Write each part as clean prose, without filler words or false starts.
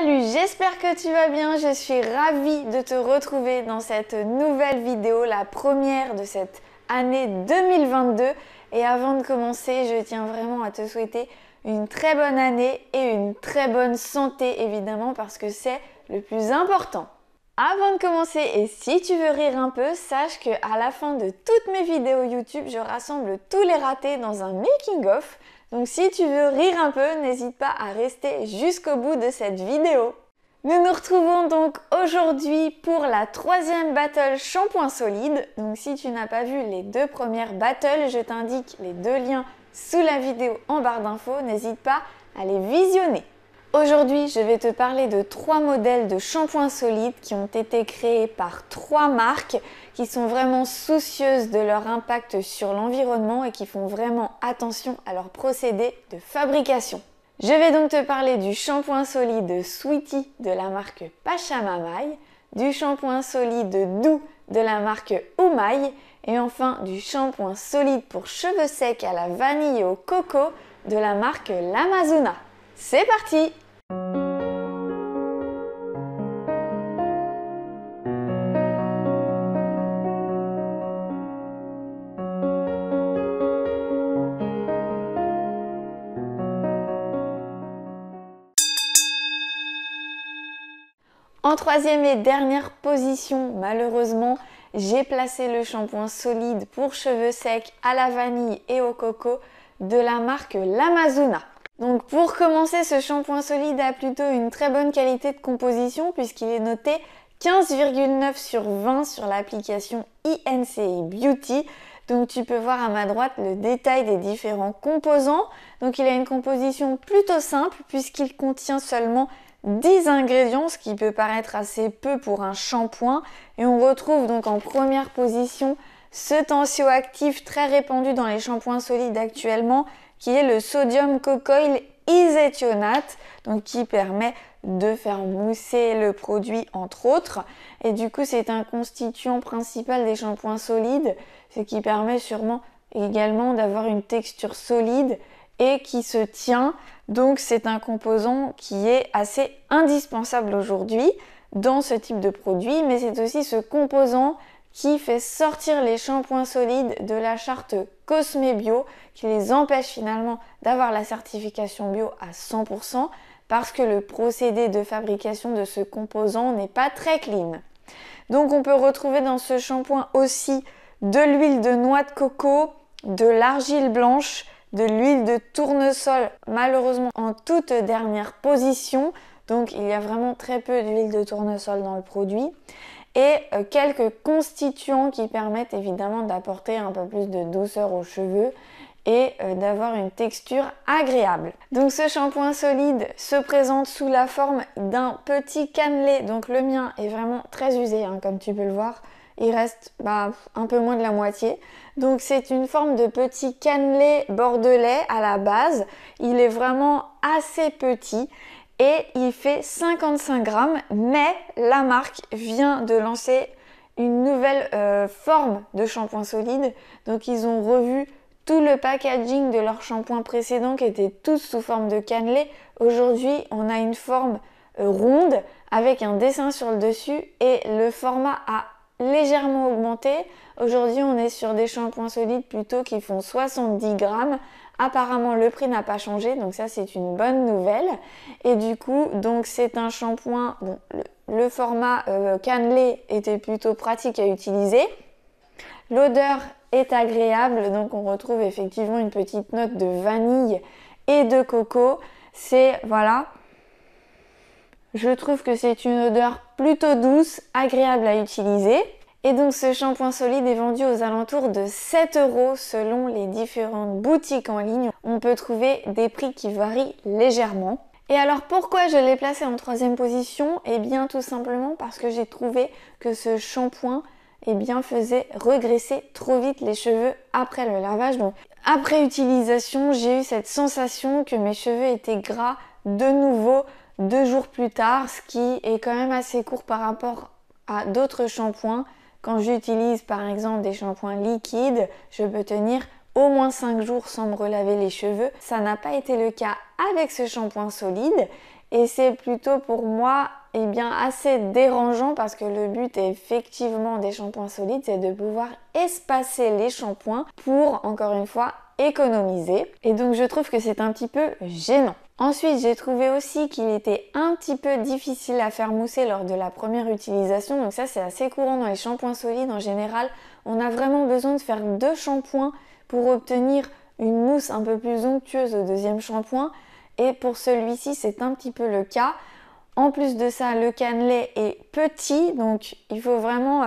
Salut, j'espère que tu vas bien, je suis ravie de te retrouver dans cette nouvelle vidéo, la première de cette année 2022. Et avant de commencer, je tiens vraiment à te souhaiter une très bonne année et une très bonne santé évidemment parce que c'est le plus important. Avant de commencer, et si tu veux rire un peu, sache qu'à la fin de toutes mes vidéos YouTube, je rassemble tous les ratés dans un making-of. Donc si tu veux rire un peu, n'hésite pas à rester jusqu'au bout de cette vidéo. Nous nous retrouvons donc aujourd'hui pour la troisième battle shampoing solide. Donc si tu n'as pas vu les deux premières battles, je t'indique les deux liens sous la vidéo en barre d'infos. N'hésite pas à les visionner. Aujourd'hui, je vais te parler de 3 modèles de shampoing solide qui ont été créés par 3 marques qui sont vraiment soucieuses de leur impact sur l'environnement et qui font vraiment attention à leur procédé de fabrication. Je vais donc te parler du shampoing solide Sweety de la marque Pachamamay, du shampoing solide doux de la marque Umay et enfin du shampoing solide pour cheveux secs à la vanille et au coco de la marque L'Amazona. C'est parti! En troisième et dernière position, malheureusement, j'ai placé le shampoing solide pour cheveux secs à la vanille et au coco de la marque L'Amazona. Donc pour commencer, ce shampoing solide a plutôt une très bonne qualité de composition puisqu'il est noté 15,9 sur 20 sur l'application INCI Beauty. Donc tu peux voir à ma droite le détail des différents composants. Donc il a une composition plutôt simple puisqu'il contient seulement 10 ingrédients, ce qui peut paraître assez peu pour un shampoing. Et on retrouve donc en première position ce tensioactif très répandu dans les shampoings solides actuellement, qui est le sodium cocoyl iséthionate, donc qui permet de faire mousser le produit entre autres. Et du coup, c'est un constituant principal des shampoings solides, ce qui permet sûrement également d'avoir une texture solide et qui se tient. Donc c'est un composant qui est assez indispensable aujourd'hui dans ce type de produit, mais c'est aussi ce composant qui fait sortir les shampoings solides de la charte Cosme Bio, qui les empêche finalement d'avoir la certification bio à 100% parce que le procédé de fabrication de ce composant n'est pas très clean. Donc on peut retrouver dans ce shampoing aussi de l'huile de noix de coco, de l'argile blanche, de l'huile de tournesol, malheureusement en toute dernière position, donc il y a vraiment très peu d'huile de tournesol dans le produit, et quelques constituants qui permettent évidemment d'apporter un peu plus de douceur aux cheveux et d'avoir une texture agréable. Donc ce shampoing solide se présente sous la forme d'un petit cannelé, donc le mien est vraiment très usé comme tu peux le voir. Il reste un peu moins de la moitié. Donc c'est une forme de petit cannelé bordelais à la base. Il est vraiment assez petit et il fait 55 grammes. Mais la marque vient de lancer une nouvelle forme de shampoing solide. Donc ils ont revu tout le packaging de leurs shampoings précédents qui étaient tous sous forme de cannelé. Aujourd'hui, on a une forme ronde avec un dessin sur le dessus et le format a légèrement augmenté. Aujourd'hui, on est sur des shampoings solides plutôt qui font 70 grammes. Apparemment, le prix n'a pas changé, donc ça, c'est une bonne nouvelle. Et du coup, donc c'est un shampoing, bon, le format cannelé était plutôt pratique à utiliser. L'odeur est agréable, donc on retrouve effectivement une petite note de vanille et de coco. C'est, voilà, je trouve que c'est une odeur plutôt douce, agréable à utiliser. Et donc ce shampoing solide est vendu aux alentours de 7 € selon les différentes boutiques en ligne. On peut trouver des prix qui varient légèrement. Et alors pourquoi je l'ai placé en troisième position? Eh bien tout simplement parce que j'ai trouvé que ce shampoing faisait regresser trop vite les cheveux après le lavage. Donc après utilisation, j'ai eu cette sensation que mes cheveux étaient gras de nouveau 2 jours plus tard, ce qui est quand même assez court par rapport à d'autres shampoings. Quand j'utilise par exemple des shampoings liquides, je peux tenir au moins 5 jours sans me relaver les cheveux. Ça n'a pas été le cas avec ce shampoing solide et c'est plutôt pour moi assez dérangeant parce que le but effectivement des shampoings solides, c'est de pouvoir espacer les shampoings pour, encore une fois, économiser. Et donc je trouve que c'est un petit peu gênant. Ensuite, j'ai trouvé aussi qu'il était un petit peu difficile à faire mousser lors de la première utilisation. Donc ça, c'est assez courant dans les shampoings solides. En général, on a vraiment besoin de faire 2 shampoings pour obtenir une mousse un peu plus onctueuse au deuxième shampoing. Et pour celui-ci, c'est un petit peu le cas. En plus de ça, le cannelé est petit, donc il faut vraiment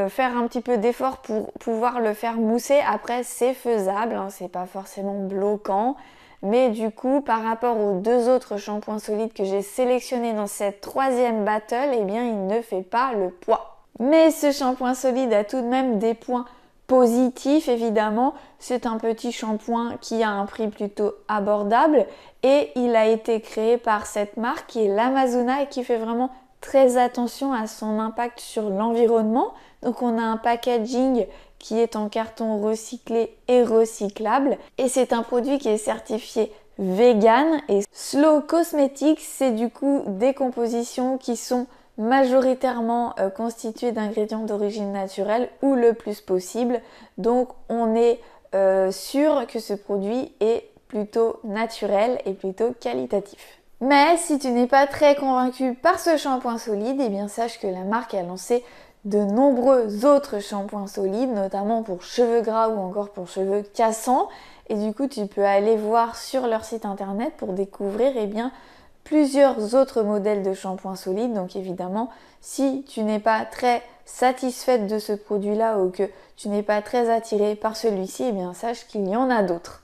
faire un petit peu d'effort pour pouvoir le faire mousser. Après, c'est faisable, hein, c'est pas forcément bloquant. Mais du coup, par rapport aux 2 autres shampoings solides que j'ai sélectionnés dans cette 3e battle, eh bien, il ne fait pas le poids. Mais ce shampoing solide a tout de même des points positifs, évidemment. C'est un petit shampoing qui a un prix plutôt abordable et il a été créé par cette marque qui est l'Amazona et qui fait vraiment très attention à son impact sur l'environnement. Donc on a un packaging qui est en carton recyclé et recyclable. Et c'est un produit qui est certifié vegan et Slow Cosmetics, c'est du coup des compositions qui sont majoritairement constituées d'ingrédients d'origine naturelle ou le plus possible. Donc on est sûr que ce produit est plutôt naturel et plutôt qualitatif. Mais si tu n'es pas très convaincu par ce shampoing solide, eh bien sache que la marque a lancé de nombreux autres shampoings solides, notamment pour cheveux gras ou encore pour cheveux cassants. Et du coup, tu peux aller voir sur leur site internet pour découvrir plusieurs autres modèles de shampoings solides. Donc évidemment, si tu n'es pas très satisfaite de ce produit-là ou que tu n'es pas très attiré par celui-ci, eh bien sache qu'il y en a d'autres.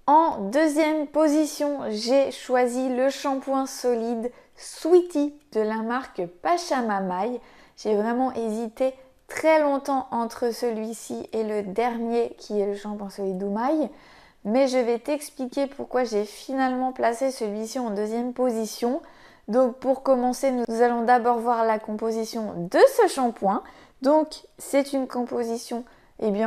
En 2e position, j'ai choisi le shampoing solide Sweetie de la marque Pachamamaï. J'ai vraiment hésité très longtemps entre celui-ci et le dernier qui est le shampoing solide Oumaï. Mais je vais t'expliquer pourquoi j'ai finalement placé celui-ci en 2e position. Donc pour commencer, nous allons d'abord voir la composition de ce shampoing. Donc c'est une composition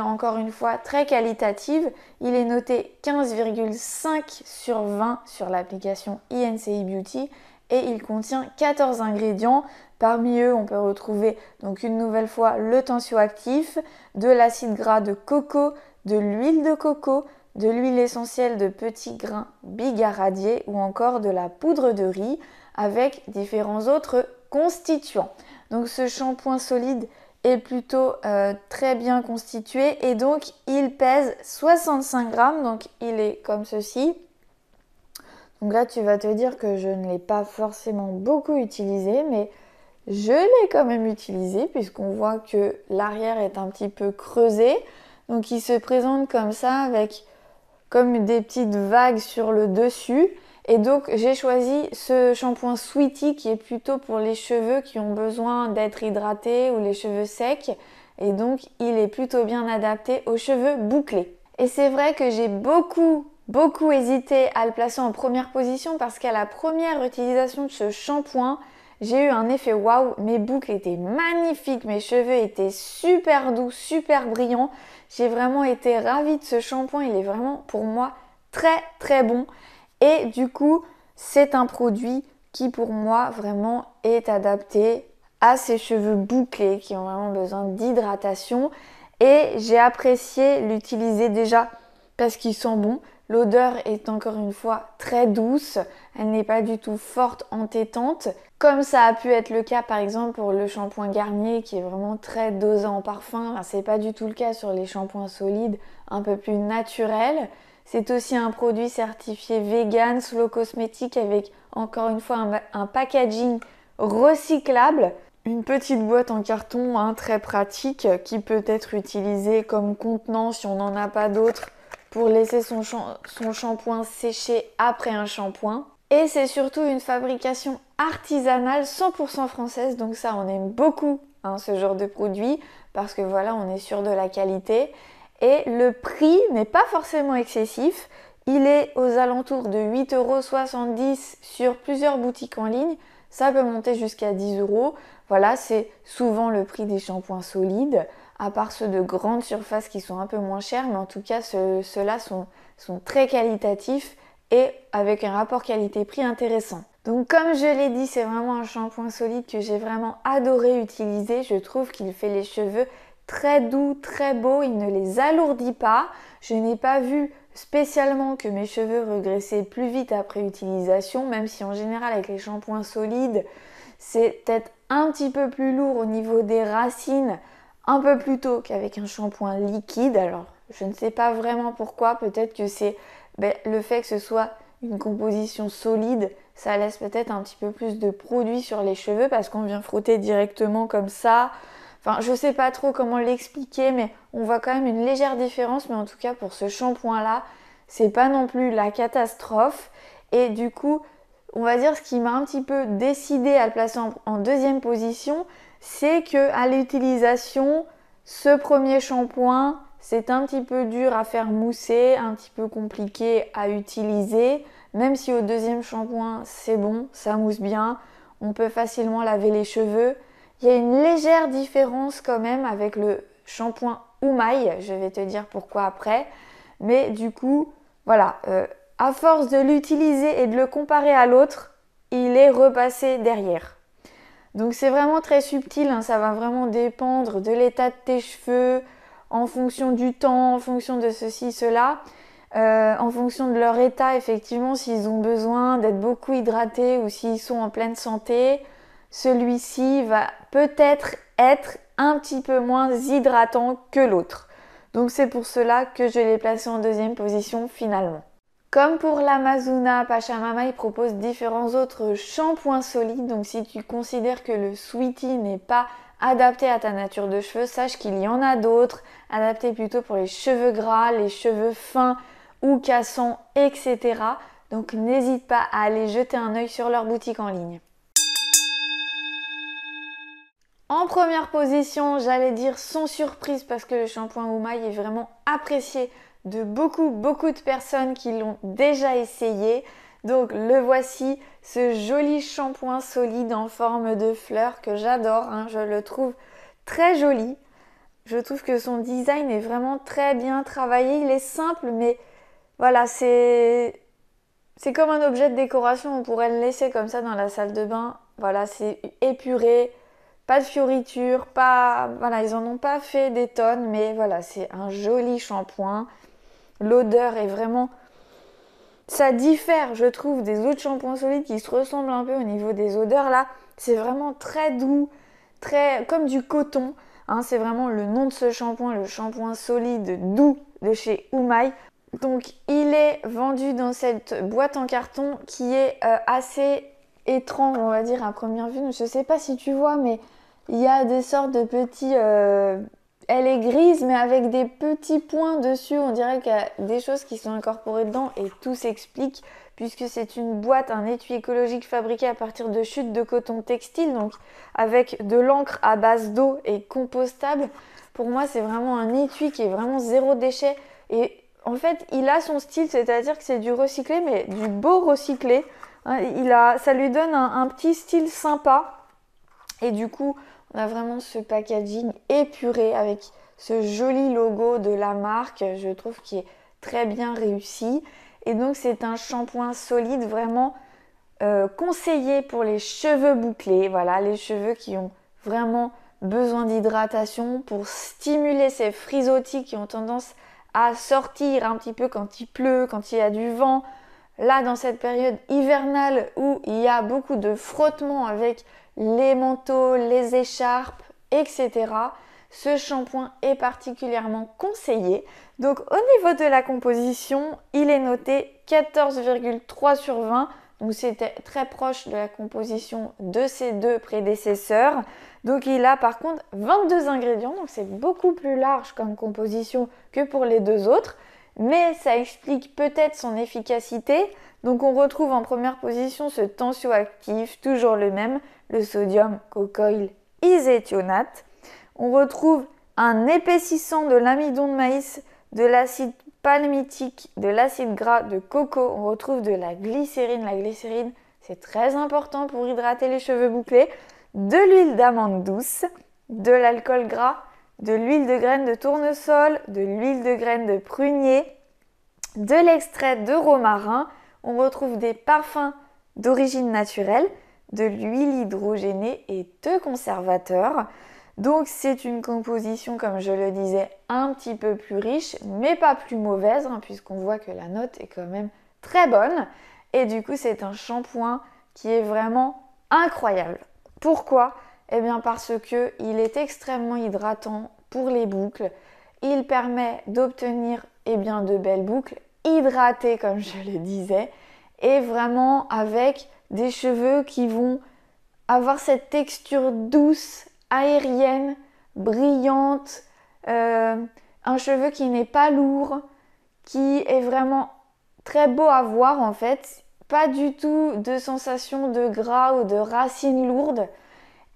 encore une fois très qualitative. Il est noté 15,5 sur 20 sur l'application INCI Beauty et il contient 14 ingrédients. Parmi eux, on peut retrouver donc une nouvelle fois le tensioactif, de l'acide gras de coco, de l'huile de coco, de l'huile essentielle de petits grains bigaradier ou encore de la poudre de riz avec différents autres constituants. Donc ce shampoing solide est plutôt très bien constitué et donc il pèse 65 grammes, donc il est comme ceci. Donc là tu vas te dire que je ne l'ai pas forcément beaucoup utilisé, mais je l'ai quand même utilisé puisqu'on voit que l'arrière est un petit peu creusé. Donc il se présente comme ça avec comme des petites vagues sur le dessus. Et donc j'ai choisi ce shampoing Sweetie qui est plutôt pour les cheveux qui ont besoin d'être hydratés ou les cheveux secs. Et donc il est plutôt bien adapté aux cheveux bouclés. Et c'est vrai que j'ai beaucoup hésité à le placer en première position parce qu'à la première utilisation de ce shampoing, j'ai eu un effet waouh, mes boucles étaient magnifiques, mes cheveux étaient super doux, super brillants. J'ai vraiment été ravie de ce shampoing, il est vraiment pour moi très bon. Et du coup, c'est un produit qui pour moi vraiment est adapté à ces cheveux bouclés qui ont vraiment besoin d'hydratation. Et j'ai apprécié l'utiliser déjà parce qu'il sent bon. L'odeur est encore une fois très douce, elle n'est pas du tout forte, entêtante, comme ça a pu être le cas par exemple pour le shampoing Garnier qui est vraiment très dosé en parfum. Enfin, c'est pas du tout le cas sur les shampoings solides un peu plus naturels. C'est aussi un produit certifié vegan, Slow Cosmetics avec encore une fois un packaging recyclable. Une petite boîte en carton très pratique qui peut être utilisée comme contenant si on n'en a pas d'autre pour laisser son shampoing sécher après un shampoing. Et c'est surtout une fabrication artisanale 100% française, donc ça on aime beaucoup ce genre de produit parce que voilà, on est sûr de la qualité. Et le prix n'est pas forcément excessif, il est aux alentours de 8,70 € sur plusieurs boutiques en ligne, ça peut monter jusqu'à 10 €. Voilà, c'est souvent le prix des shampoings solides, à part ceux de grande surface qui sont un peu moins chers, mais en tout cas ceux-là sont très qualitatifs et avec un rapport qualité-prix intéressant. Donc comme je l'ai dit, c'est vraiment un shampoing solide que j'ai vraiment adoré utiliser. Je trouve qu'il fait les cheveux très doux, très beaux, il ne les alourdit pas. Je n'ai pas vu spécialement que mes cheveux regressaient plus vite après utilisation, même si en général avec les shampoings solides, c'est peut-être un petit peu plus lourd au niveau des racines, un peu plus tôt qu'avec un shampoing liquide. Alors je ne sais pas vraiment pourquoi, peut-être que c'est le fait que ce soit une composition solide, ça laisse peut-être un petit peu plus de produit sur les cheveux parce qu'on vient frotter directement comme ça. Enfin, je sais pas trop comment l'expliquer, mais on voit quand même une légère différence. Mais en tout cas, pour ce shampoing-là, c'est pas non plus la catastrophe. Et du coup, on va dire ce qui m'a un petit peu décidé à le placer en deuxième position, c'est que à l'utilisation, ce premier shampoing, c'est un petit peu dur à faire mousser, un petit peu compliqué à utiliser. Même si au deuxième shampoing, c'est bon, ça mousse bien, on peut facilement laver les cheveux. Il y a une légère différence quand même avec le shampoing Oumaï, je vais te dire pourquoi après. Mais du coup, voilà, à force de l'utiliser et de le comparer à l'autre, il est repassé derrière. Donc c'est vraiment très subtil, hein, ça va vraiment dépendre de l'état de tes cheveux, en fonction du temps, en fonction de ceci, cela. En fonction de leur état, effectivement, s'ils ont besoin d'être beaucoup hydratés ou s'ils sont en pleine santé, celui-ci va peut-être être un petit peu moins hydratant que l'autre. Donc c'est pour cela que je l'ai placé en deuxième position finalement. Comme pour l'Amazuna, Pachamama, il propose différents autres shampoings solides. Donc si tu considères que le Sweetie n'est pas adapté à ta nature de cheveux, sache qu'il y en a d'autres, adaptés plutôt pour les cheveux gras, les cheveux fins ou cassants, etc. Donc n'hésite pas à aller jeter un œil sur leur boutique en ligne. En première position, j'allais dire sans surprise parce que le shampoing Oumaï est vraiment apprécié de beaucoup de personnes qui l'ont déjà essayé. Donc le voici, ce joli shampoing solide en forme de fleur que j'adore, hein, je le trouve très joli. Je trouve que son design est vraiment très bien travaillé, il est simple mais voilà, c'est comme un objet de décoration, on pourrait le laisser comme ça dans la salle de bain. Voilà, c'est épuré, pas de fioritures, voilà, ils en ont pas fait des tonnes, mais voilà, c'est un joli shampoing. L'odeur est vraiment... Ça diffère, je trouve, des autres shampoings solides qui se ressemblent un peu au niveau des odeurs. Là, c'est vraiment très doux, très comme du coton. Hein, c'est vraiment le nom de ce shampoing, le shampoing solide doux de chez Oumaï. Donc, il est vendu dans cette boîte en carton qui est assez étrange, on va dire, à première vue. Je ne sais pas si tu vois, mais il y a des sortes de petits... Elle est grise, mais avec des petits points dessus. On dirait qu'il y a des choses qui sont incorporées dedans et tout s'explique puisque c'est une boîte, un étui écologique fabriqué à partir de chutes de coton textile, donc avec de l'encre à base d'eau et compostable. Pour moi, c'est vraiment un étui qui est vraiment zéro déchet. Et en fait, il a son style, c'est-à-dire que c'est du recyclé, mais du beau recyclé. Ça lui donne un petit style sympa. Et du coup, on a vraiment ce packaging épuré avec ce joli logo de la marque, je trouve qu'il est très bien réussi. Et donc c'est un shampoing solide vraiment conseillé pour les cheveux bouclés, voilà, les cheveux qui ont vraiment besoin d'hydratation pour stimuler ces frisottis qui ont tendance à sortir un petit peu quand il pleut, quand il y a du vent. Là, dans cette période hivernale où il y a beaucoup de frottement avec les manteaux, les écharpes, etc., ce shampoing est particulièrement conseillé. Donc au niveau de la composition, il est noté 14,3 sur 20. Donc c'était très proche de la composition de ses deux prédécesseurs. Donc il a par contre 22 ingrédients, donc c'est beaucoup plus large comme composition que pour les deux autres. Mais ça explique peut-être son efficacité. Donc on retrouve en première position ce tensioactif, toujours le même, le sodium cocoyl iséthionate. On retrouve un épaississant de l'amidon de maïs, de l'acide palmitique, de l'acide gras de coco. On retrouve de la glycérine. La glycérine, c'est très important pour hydrater les cheveux bouclés. De l'huile d'amande douce, de l'alcool gras, de l'huile de graines de tournesol, de l'huile de graines de prunier, de l'extrait de romarin. On retrouve des parfums d'origine naturelle, de l'huile hydrogénée et de conservateurs. Donc c'est une composition, comme je le disais, un petit peu plus riche, mais pas plus mauvaise, puisqu'on voit que la note est quand même très bonne. Et du coup, c'est un shampoing qui est vraiment incroyable. Pourquoi ? Eh bien parce qu'il est extrêmement hydratant pour les boucles. Il permet d'obtenir de belles boucles hydratées, comme je le disais, et vraiment avec des cheveux qui vont avoir cette texture douce, aérienne, brillante, un cheveu qui n'est pas lourd, qui est vraiment très beau à voir en fait, pas du tout de sensation de gras ou de racines lourdes,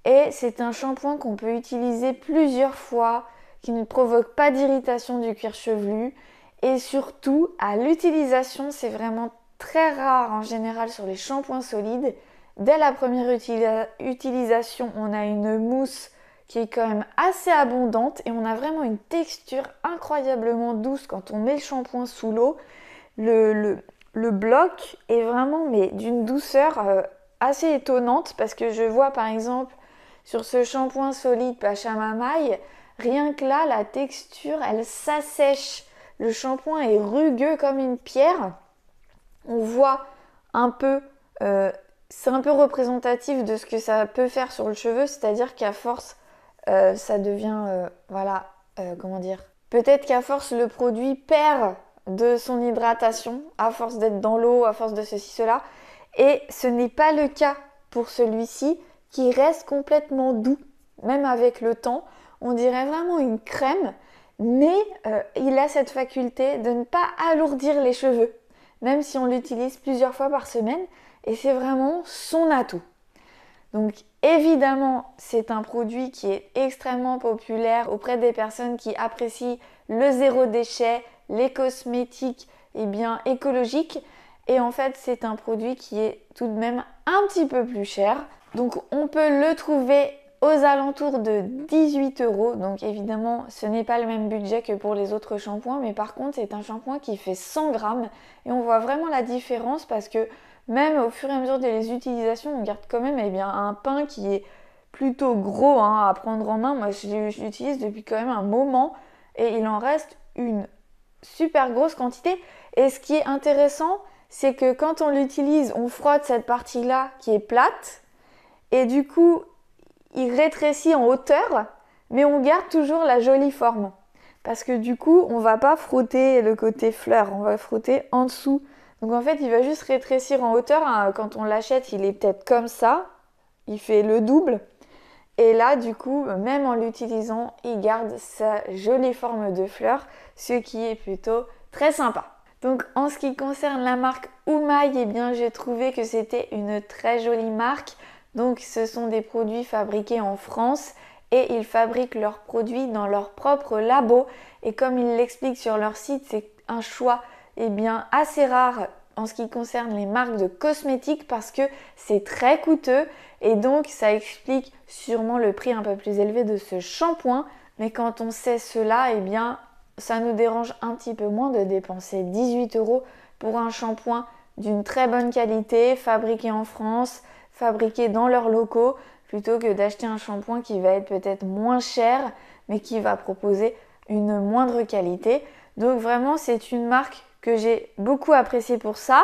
et c'est un shampoing qu'on peut utiliser plusieurs fois, qui ne provoque pas d'irritation du cuir chevelu, et surtout à l'utilisation, c'est vraiment très rare en général sur les shampoings solides. Dès la première utilisation, on a une mousse qui est quand même assez abondante et on a vraiment une texture incroyablement douce quand on met le shampoing sous l'eau. Le bloc est vraiment d'une douceur assez étonnante, parce que je vois par exemple sur ce shampoing solide Pachamamaï, rien que là, la texture, elle s'assèche. Le shampoing est rugueux comme une pierre. On voit un peu, c'est un peu représentatif de ce que ça peut faire sur le cheveu, c'est-à-dire qu'à force, ça devient, peut-être qu'à force, le produit perd de son hydratation, à force d'être dans l'eau, à force de ceci, cela. Et ce n'est pas le cas pour celui-ci, qui reste complètement doux, même avec le temps. On dirait vraiment une crème, mais il a cette faculté de ne pas alourdir les cheveux, même si on l'utilise plusieurs fois par semaine, et c'est vraiment son atout. Donc évidemment, c'est un produit qui est extrêmement populaire auprès des personnes qui apprécient le zéro déchet, les cosmétiques écologiques, et en fait c'est un produit qui est tout de même un petit peu plus cher. Donc on peut le trouver aux alentours de 18 €. Donc évidemment, ce n'est pas le même budget que pour les autres shampoings, mais par contre, c'est un shampoing qui fait 100 grammes et on voit vraiment la différence, parce que même au fur et à mesure des utilisations, on garde quand même un pain qui est plutôt gros à prendre en main. Moi, je l'utilise depuis quand même un moment et il en reste une super grosse quantité. Et ce qui est intéressant, c'est que quand on l'utilise, on frotte cette partie-là qui est plate et du coup, il rétrécit en hauteur, mais on garde toujours la jolie forme. Parce que du coup, on va pas frotter le côté fleur, on va frotter en dessous. Donc en fait, il va juste rétrécir en hauteur. Quand on l'achète, il est peut-être comme ça, il fait le double. Et là, du coup, même en l'utilisant, il garde sa jolie forme de fleur, ce qui est plutôt très sympa. Donc en ce qui concerne la marque Oumaï, j'ai trouvé que c'était une très jolie marque. Donc ce sont des produits fabriqués en France et ils fabriquent leurs produits dans leur propre labo. Et comme ils l'expliquent sur leur site, c'est un choix assez rare en ce qui concerne les marques de cosmétiques, parce que c'est très coûteux et donc ça explique sûrement le prix un peu plus élevé de ce shampoing. Mais quand on sait cela, ça nous dérange un petit peu moins de dépenser 18 € pour un shampoing d'une très bonne qualité, fabriqué en France, fabriqué dans leurs locaux, plutôt que d'acheter un shampoing qui va être peut-être moins cher, mais qui va proposer une moindre qualité. Donc vraiment, c'est une marque que j'ai beaucoup appréciée pour ça.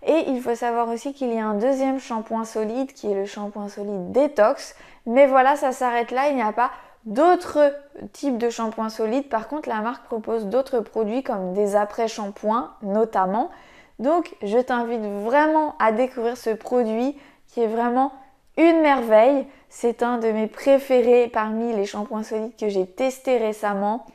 Et il faut savoir aussi qu'il y a un deuxième shampoing solide, qui est le shampoing solide Détox. Mais voilà, ça s'arrête là, il n'y a pas d'autres types de shampoings solides. Par contre, la marque propose d'autres produits comme des après-shampoings notamment. Donc, je t'invite vraiment à découvrir ce produit qui est vraiment une merveille. C'est un de mes préférés parmi les shampoings solides que j'ai testés récemment.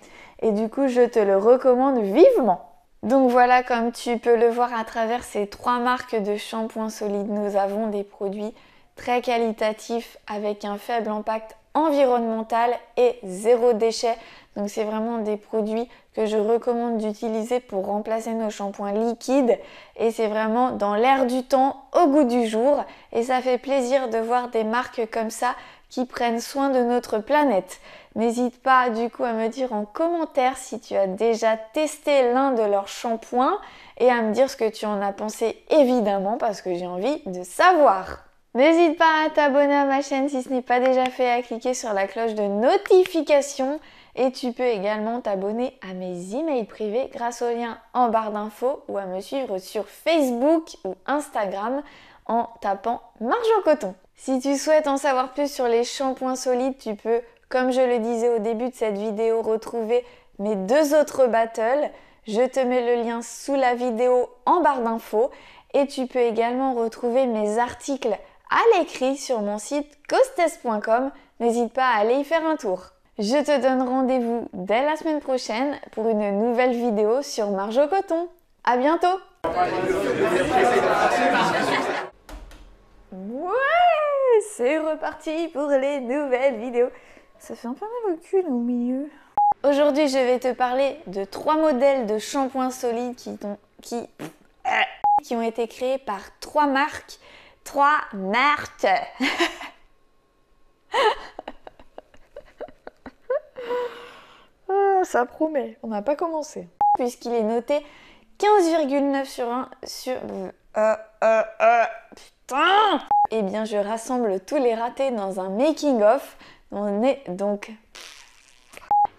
Et du coup, je te le recommande vivement. Donc voilà, comme tu peux le voir à travers ces 3 marques de shampoings solides, nous avons des produits très qualitatifs avec un faible impact environnemental et zéro déchet. Donc c'est vraiment des produits que je recommande d'utiliser pour remplacer nos shampoings liquides, et c'est vraiment dans l'air du temps, au goût du jour, et ça fait plaisir de voir des marques comme ça qui prennent soin de notre planète. N'hésite pas du coup à me dire en commentaire si tu as déjà testé l'un de leurs shampoings et à me dire ce que tu en as pensé évidemment parce que j'ai envie de savoir. N'hésite pas à t'abonner à ma chaîne si ce n'est pas déjà fait, à cliquer sur la cloche de notification et tu peux également t'abonner à mes emails privés grâce au lien en barre d'infos ou à me suivre sur Facebook ou Instagram en tapant Marjo Coton. Si tu souhaites en savoir plus sur les shampoings solides, tu peux, comme je le disais au début de cette vidéo, retrouver mes 2 autres battles. Je te mets le lien sous la vidéo en barre d'infos et tu peux également retrouver mes articles à l'écrit sur mon site costes.com. N'hésite pas à aller y faire un tour. Je te donne rendez-vous dès la semaine prochaine pour une nouvelle vidéo sur Marjo Coton. À bientôt! Ouais, c'est reparti pour les nouvelles vidéos. Ça fait un peu mal au cul là, au milieu. Aujourd'hui, je vais te parler de 3 modèles de shampoings solides qui ont été créés par 3 marques. 3 marques. Ça promet, on n'a pas commencé. Puisqu'il est noté 15,9 sur 1 sur... Putain! Eh bien, je rassemble tous les ratés dans un making-of.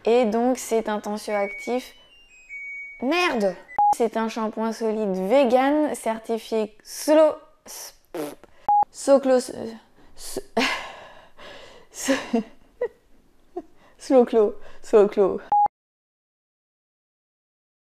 Et donc, c'est un tensioactif. Merde! C'est un shampoing solide vegan certifié Slowclo.